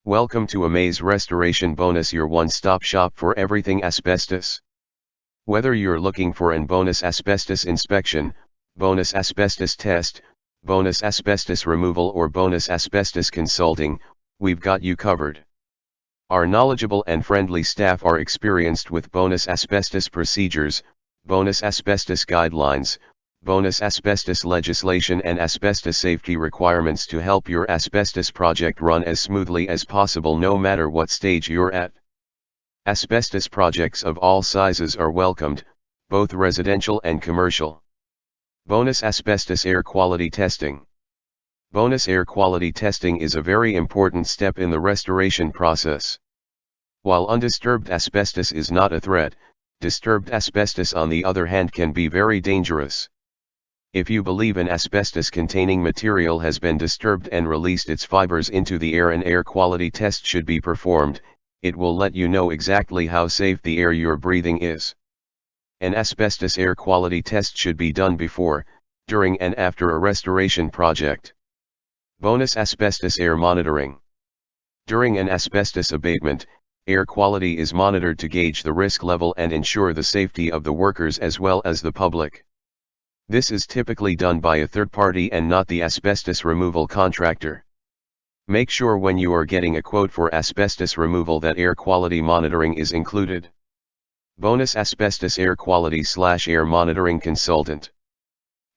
Welcome to Amaze Restoration Bowness, your one-stop shop for everything asbestos. Whether you're looking for an Bowness Asbestos inspection, Bowness Asbestos test, Bowness Asbestos removal or Bowness Asbestos consulting, we've got you covered. Our knowledgeable and friendly staff are experienced with Bowness Asbestos procedures, Bowness Asbestos guidelines, Bowness Asbestos legislation and asbestos safety requirements to help your asbestos project run as smoothly as possible no matter what stage you're at. Asbestos projects of all sizes are welcomed, both residential and commercial. Bowness Asbestos Air Quality Testing. Bowness air quality testing is a very important step in the restoration process. While undisturbed asbestos is not a threat, disturbed asbestos on the other hand can be very dangerous. If you believe an asbestos-containing material has been disturbed and released its fibers into the air, an air quality test should be performed. It will let you know exactly how safe the air you're breathing is. An asbestos air quality test should be done before, during and after a restoration project. Bowness Asbestos Air Monitoring. During an asbestos abatement, air quality is monitored to gauge the risk level and ensure the safety of the workers as well as the public. This is typically done by a third party and not the asbestos removal contractor. Make sure when you are getting a quote for asbestos removal that air quality monitoring is included. Bowness Asbestos Air Quality/Air Monitoring Consultant.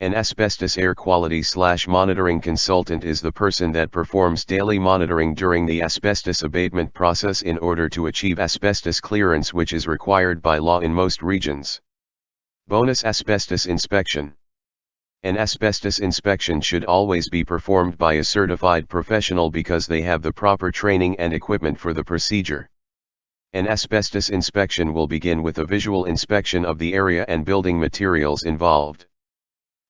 An asbestos air quality/monitoring consultant is the person that performs daily monitoring during the asbestos abatement process in order to achieve asbestos clearance, which is required by law in most regions. Bowness Asbestos Inspection. An asbestos inspection should always be performed by a certified professional because they have the proper training and equipment for the procedure. An asbestos inspection will begin with a visual inspection of the area and building materials involved.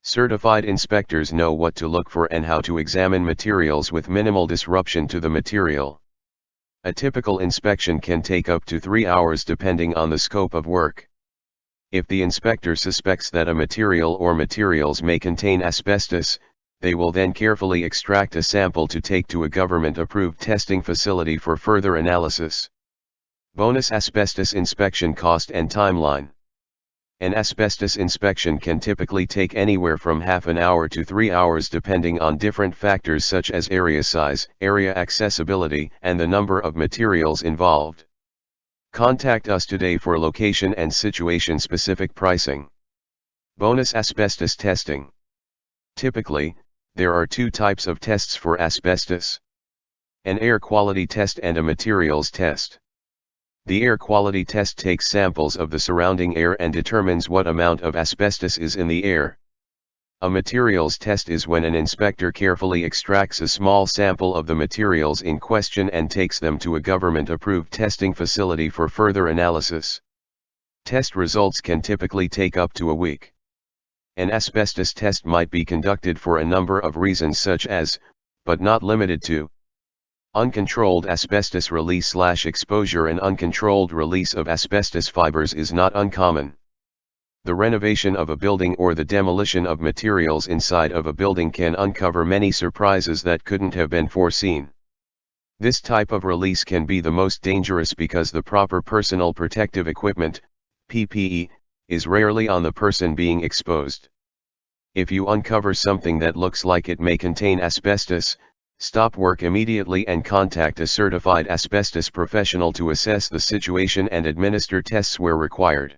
Certified inspectors know what to look for and how to examine materials with minimal disruption to the material. A typical inspection can take up to 3 hours depending on the scope of work. If the inspector suspects that a material or materials may contain asbestos, they will then carefully extract a sample to take to a government-approved testing facility for further analysis. Bowness Asbestos Inspection Cost and Timeline. An asbestos inspection can typically take anywhere from half an hour to 3 hours depending on different factors such as area size, area accessibility, and the number of materials involved. Contact us today for location and situation-specific pricing. Bowness Asbestos Testing. Typically, there are two types of tests for asbestos: an air quality test and a materials test. The air quality test takes samples of the surrounding air and determines what amount of asbestos is in the air. A materials test is when an inspector carefully extracts a small sample of the materials in question and takes them to a government-approved testing facility for further analysis. Test results can typically take up to a week. An asbestos test might be conducted for a number of reasons such as, but not limited to, uncontrolled asbestos release/exposure. An uncontrolled release of asbestos fibers is not uncommon. The renovation of a building or the demolition of materials inside of a building can uncover many surprises that couldn't have been foreseen. This type of release can be the most dangerous because the proper personal protective equipment, PPE, is rarely on the person being exposed. If you uncover something that looks like it may contain asbestos, stop work immediately and contact a certified asbestos professional to assess the situation and administer tests where required.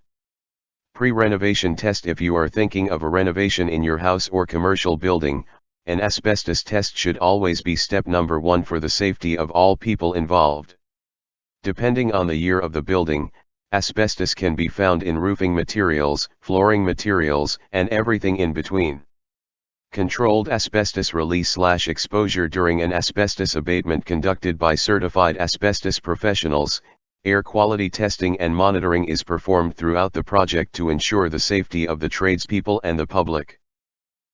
Pre-renovation test. If you are thinking of a renovation in your house or commercial building, an asbestos test should always be step number 1 for the safety of all people involved. Depending on the year of the building, asbestos can be found in roofing materials, flooring materials, and everything in between. Controlled asbestos release/exposure. During an asbestos abatement conducted by certified asbestos professionals, air quality testing and monitoring is performed throughout the project to ensure the safety of the tradespeople and the public.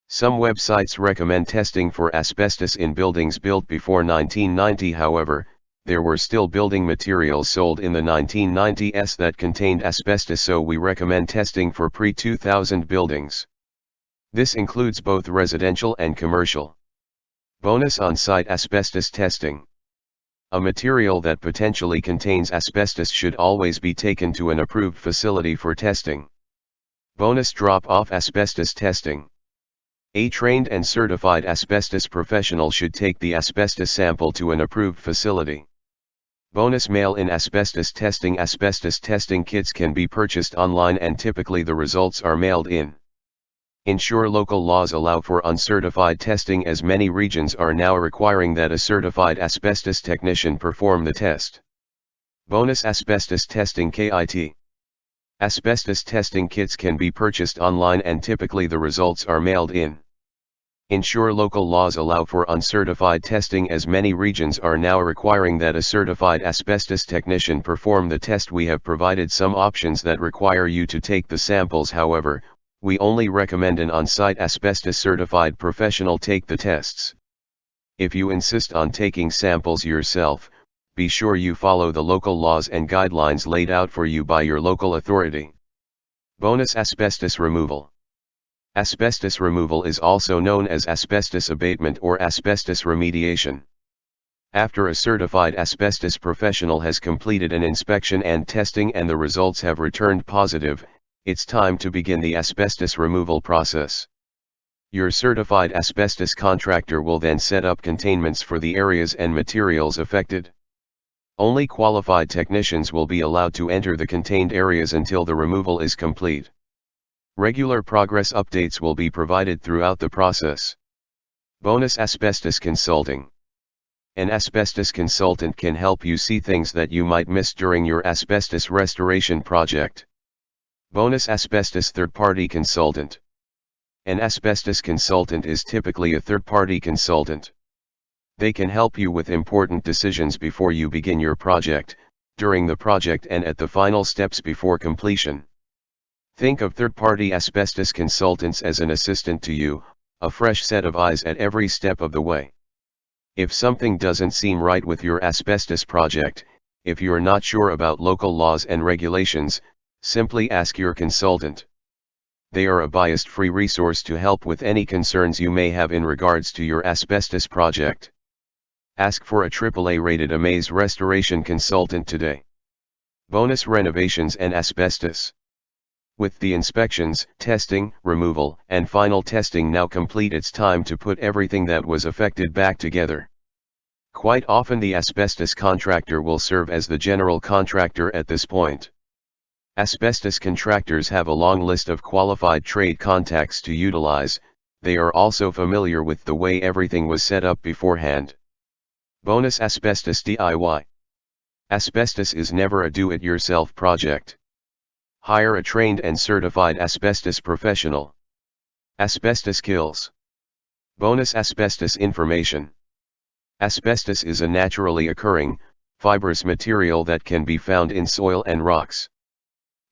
Some websites recommend testing for asbestos in buildings built before 1990. However, there were still building materials sold in the 1990s that contained asbestos, so we recommend testing for pre-2000 buildings. This includes both residential and commercial. Bowness on-site asbestos testing. A material that potentially contains asbestos should always be taken to an approved facility for testing. Bowness Drop-Off Asbestos Testing. A trained and certified asbestos professional should take the asbestos sample to an approved facility. Bowness Mail-in Asbestos Testing. Asbestos testing kits can be purchased online and typically the results are mailed in. Ensure local laws allow for uncertified testing, as many regions are now requiring that a certified asbestos technician perform the test. Bowness Asbestos Testing Kit. Asbestos testing kits can be purchased online and typically the results are mailed in. Ensure local laws allow for uncertified testing, as many regions are now requiring that a certified asbestos technician perform the test. We have provided some options that require you to take the samples, however, we only recommend an on-site asbestos certified professional take the tests. If you insist on taking samples yourself, be sure you follow the local laws and guidelines laid out for you by your local authority. Bowness Asbestos Removal. Asbestos removal is also known as asbestos abatement or asbestos remediation. After a certified asbestos professional has completed an inspection and testing and the results have returned positive, it's time to begin the asbestos removal process. Your certified asbestos contractor will then set up containments for the areas and materials affected. Only qualified technicians will be allowed to enter the contained areas until the removal is complete. Regular progress updates will be provided throughout the process. Bowness Asbestos Consulting. An asbestos consultant can help you see things that you might miss during your asbestos restoration project. Bowness Asbestos Third-Party Consultant. An asbestos consultant is typically a third-party consultant. They can help you with important decisions before you begin your project, during the project and at the final steps before completion. Think of third-party asbestos consultants as an assistant to you, a fresh set of eyes at every step of the way. If something doesn't seem right with your asbestos project, if you're not sure about local laws and regulations, simply ask your consultant. They are a bias-free resource to help with any concerns you may have in regards to your asbestos project. Ask for a AAA-rated Amaze restoration consultant today. Bowness Renovations and Asbestos. With the inspections, testing, removal, and final testing now complete, it's time to put everything that was affected back together. Quite often the asbestos contractor will serve as the general contractor at this point. Asbestos contractors have a long list of qualified trade contacts to utilize. They are also familiar with the way everything was set up beforehand. Bowness Asbestos DIY. Asbestos is never a do-it-yourself project. Hire a trained and certified asbestos professional. Asbestos kills. Bowness Asbestos Information. Asbestos is a naturally occurring, fibrous material that can be found in soil and rocks.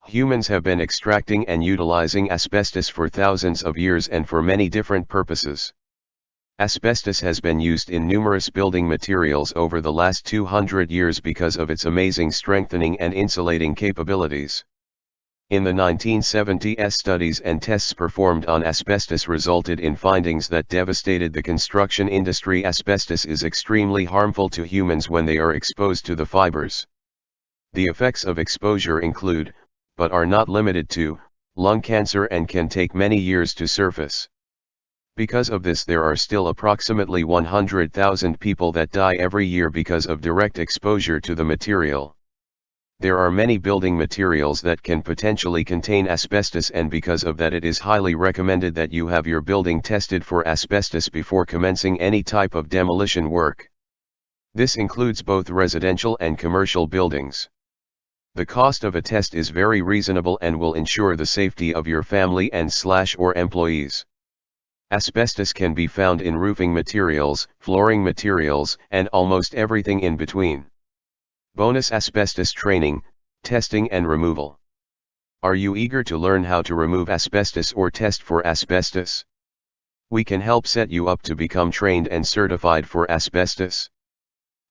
Humans have been extracting and utilizing asbestos for thousands of years and for many different purposes. Asbestos has been used in numerous building materials over the last 200 years because of its amazing strengthening and insulating capabilities. In the 1970s, studies and tests performed on asbestos resulted in findings that devastated the construction industry. Asbestos is extremely harmful to humans when they are exposed to the fibers. The effects of exposure include, but are not limited to, lung cancer and can take many years to surface. Because of this, there are still approximately 100,000 people that die every year because of direct exposure to the material. There are many building materials that can potentially contain asbestos, and because of that it is highly recommended that you have your building tested for asbestos before commencing any type of demolition work. This includes both residential and commercial buildings. The cost of a test is very reasonable and will ensure the safety of your family and/or employees. Asbestos can be found in roofing materials, flooring materials, and almost everything in between. Bowness Asbestos Training, Testing and Removal. Are you eager to learn how to remove asbestos or test for asbestos? We can help set you up to become trained and certified for asbestos.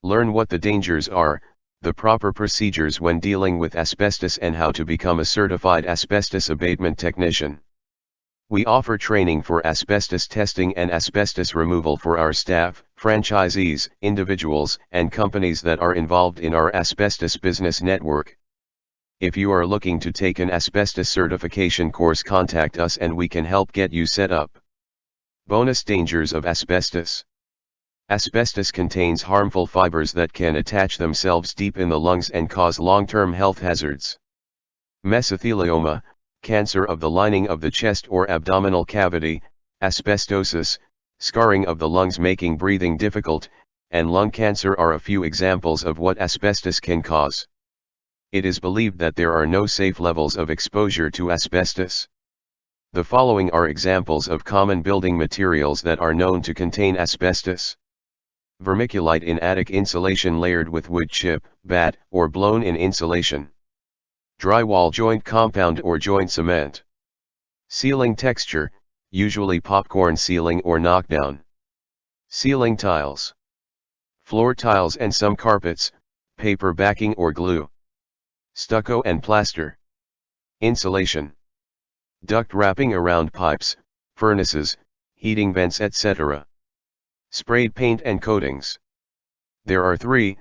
Learn what the dangers are, the proper procedures when dealing with asbestos, and how to become a certified asbestos abatement technician. We offer training for asbestos testing and asbestos removal for our staff, franchisees, individuals, and companies that are involved in our asbestos business network. If you are looking to take an asbestos certification course, contact us and we can help get you set up. Bonus dangers of asbestos. Asbestos contains harmful fibers that can attach themselves deep in the lungs and cause long-term health hazards. Mesothelioma, cancer of the lining of the chest or abdominal cavity, asbestosis, scarring of the lungs making breathing difficult, and lung cancer are a few examples of what asbestos can cause. It is believed that there are no safe levels of exposure to asbestos. The following are examples of common building materials that are known to contain asbestos. Vermiculite in attic insulation layered with wood chip, batt, or blown-in insulation. Drywall joint compound or joint cement. Ceiling texture, usually popcorn ceiling or knockdown. Ceiling tiles. Floor tiles and some carpets, paper backing or glue. Stucco and plaster. Insulation. Duct wrapping around pipes, furnaces, heating vents, etc. Sprayed paint and coatings. There are three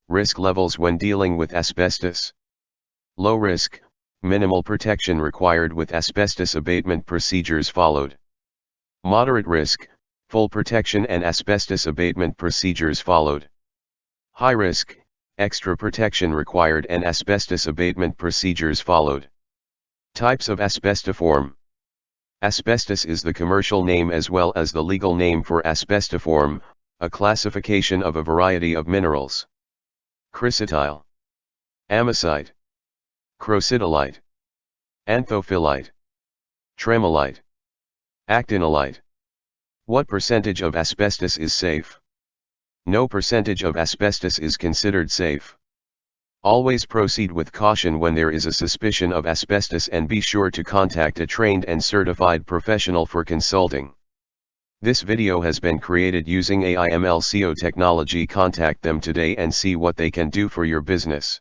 risk levels when dealing with asbestos. Low risk, minimal protection required with asbestos abatement procedures followed. Moderate risk, full protection and asbestos abatement procedures followed. High risk, extra protection required and asbestos abatement procedures followed. Types of asbestiform. Asbestos is the commercial name as well as the legal name for asbestiform, a classification of a variety of minerals. Chrysotile. Amazite. Crocidolite. Anthophyllite. Tremolite. Actinolite. What percentage of asbestos is safe? No percentage of asbestos is considered safe. Always proceed with caution when there is a suspicion of asbestos and be sure to contact a trained and certified professional for consulting. This video has been created using AI/ML SEO technology. Contact them today and see what they can do for your business.